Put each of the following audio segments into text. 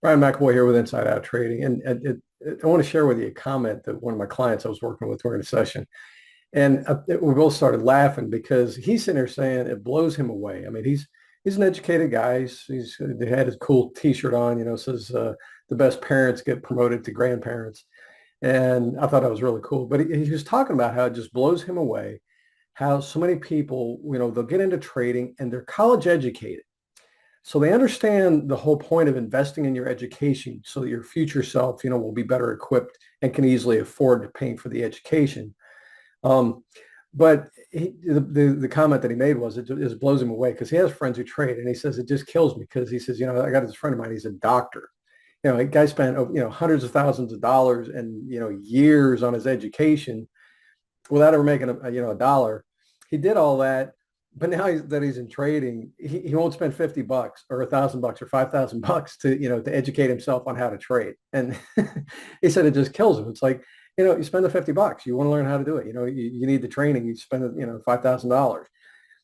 Ryan McAvoy here with Inside Out Trading. I want to share with you a comment that one of my clients I was working with during a session. And we both started laughing because he's sitting there saying it blows him away. I mean, he's an educated guy. He had his cool T-shirt on, says the best parents get promoted to grandparents. And I thought that was really cool. But he was talking about how it just blows him away, how so many people, they'll get into trading and they're college educated. So they understand the whole point of investing in your education so that your future self, will be better equipped and can easily afford paying for the education. Um, but the comment that he made was it just blows him away because he has friends who trade and he says it just kills me because he says, I got this friend of mine, he's a doctor. A guy spent, hundreds of thousands of dollars and, years on his education without ever making a dollar. He did all that, but now that he's in trading, he won't spend $50 or $1,000 or $5,000 to, to educate himself on how to trade. And he said it just kills him. It's like, you spend the $50. You want to learn how to do it. You need the training. You spend, $5,000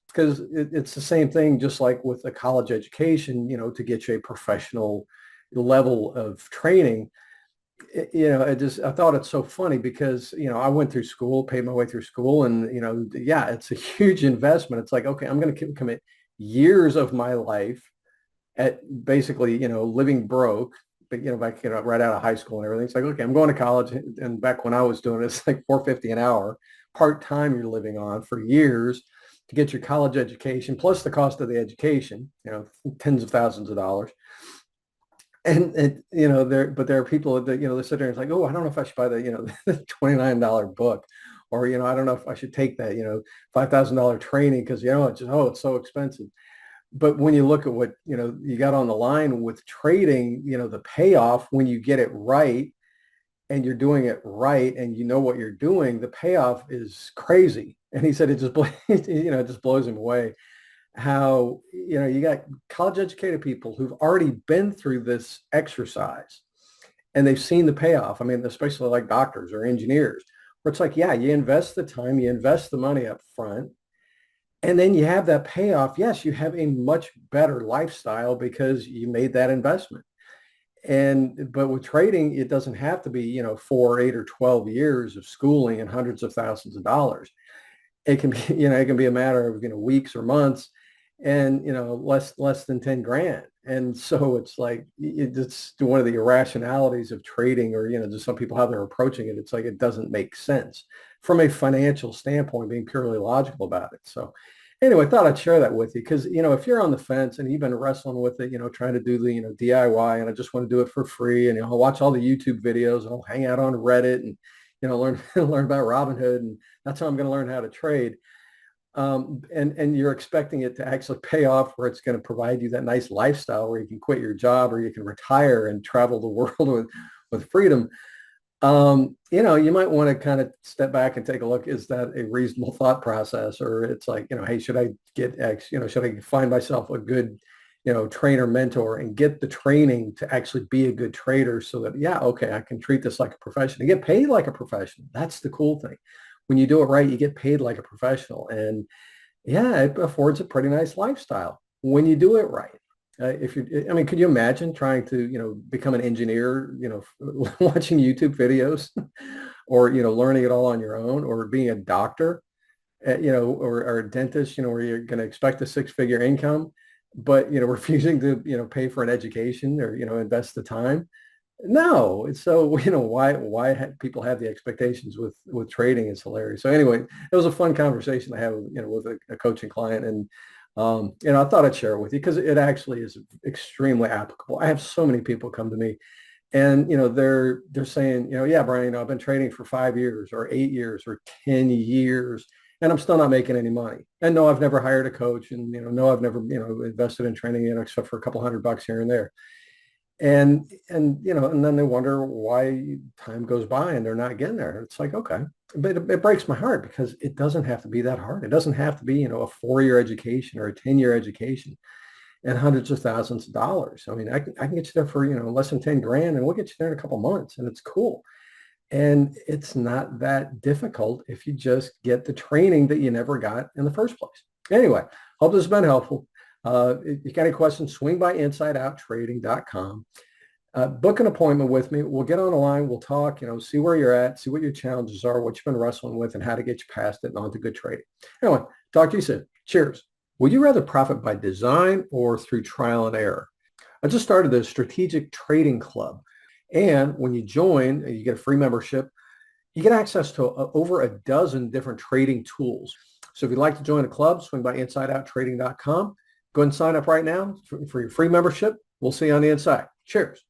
because it's the same thing, just like with a college education, to get you a professional level of training. I thought it's so funny because, I went through school, paid my way through school and, yeah, it's a huge investment. It's like, okay, I'm going to commit years of my life at basically, living broke, but, back, right out of high school and everything. It's like, okay, I'm going to college. And back when I was doing it, it's like $4.50 an hour, part-time you're living on for years to get your college education, plus the cost of the education, tens of thousands of dollars. And there are people that they sit there and it's like, oh, I don't know if I should buy the $29 book, or I don't know if I should take that $5,000 training because it's so expensive. But when you look at what you got on the line with trading, the payoff when you get it right and you're doing it right and you know what you're doing, the payoff is crazy. And he said it just it just blows him away how, you got college educated people who've already been through this exercise and they've seen the payoff. I mean, especially like doctors or engineers, where it's like, yeah, you invest the time, you invest the money up front, and then you have that payoff. Yes, you have a much better lifestyle because you made that investment. But with trading, it doesn't have to be, 4, 8, or 12 years of schooling and hundreds of thousands of dollars. It can be, it can be a matter of, weeks or months and, less than 10 grand. And so it's like, it's one of the irrationalities of trading or, just some people, how they're approaching it. It's like, it doesn't make sense from a financial standpoint, being purely logical about it. So anyway, I thought I'd share that with you because, if you're on the fence and you've been wrestling with it, trying to do the, DIY and I just want to do it for free and, I'll watch all the YouTube videos and I'll hang out on Reddit and, learn, learn about Robinhood and that's how I'm going to learn how to trade. And you're expecting it to actually pay off where it's going to provide you that nice lifestyle where you can quit your job or you can retire and travel the world with freedom. You might want to kind of step back and take a look. Is that a reasonable thought process? Or it's like, hey, should I get X, should I find myself a good, trainer mentor and get the training to actually be a good trader so that, yeah, okay, I can treat this like a profession and get paid like a professional. That's the cool thing. When you do it right, you get paid like a professional. And yeah, it affords a pretty nice lifestyle when you do it right. Could you imagine trying to, become an engineer, watching YouTube videos or, learning it all on your own or being a doctor, or a dentist, where you're going to expect a six-figure income, but, refusing to, pay for an education or, invest the time. No, it's so why people have the expectations with trading is hilarious. So anyway, it was a fun conversation I had with with a coaching client, and I thought I'd share it with you because it actually is extremely applicable. I have so many people come to me, and they're saying yeah, Brian, I've been trading for 5 years or 8 years or 10 years, and I'm still not making any money. And no, I've never hired a coach, and no, I've never invested in training except for a couple $100 here and there. And then they wonder why time goes by and they're not getting there. It's like, okay, but it breaks my heart because it doesn't have to be that hard. It doesn't have to be, a 4-year education or a 10-year education and hundreds of thousands of dollars. I mean, I can get you there for, less than 10 grand and we'll get you there in a couple months and it's cool. And it's not that difficult if you just get the training that you never got in the first place. Anyway, hope this has been helpful. If you got any questions, swing by insideouttrading.com. Book an appointment with me. We'll get on the line. We'll talk, see where you're at, see what your challenges are, what you've been wrestling with, and how to get you past it and onto good trading. Anyway, talk to you soon. Cheers. Would you rather profit by design or through trial and error? I just started the Strategic Trading Club. And when you join, you get a free membership. You get access to over a dozen different trading tools. So if you'd like to join a club, swing by insideouttrading.com. Go ahead and sign up right now for your free membership. We'll see you on the inside. Cheers.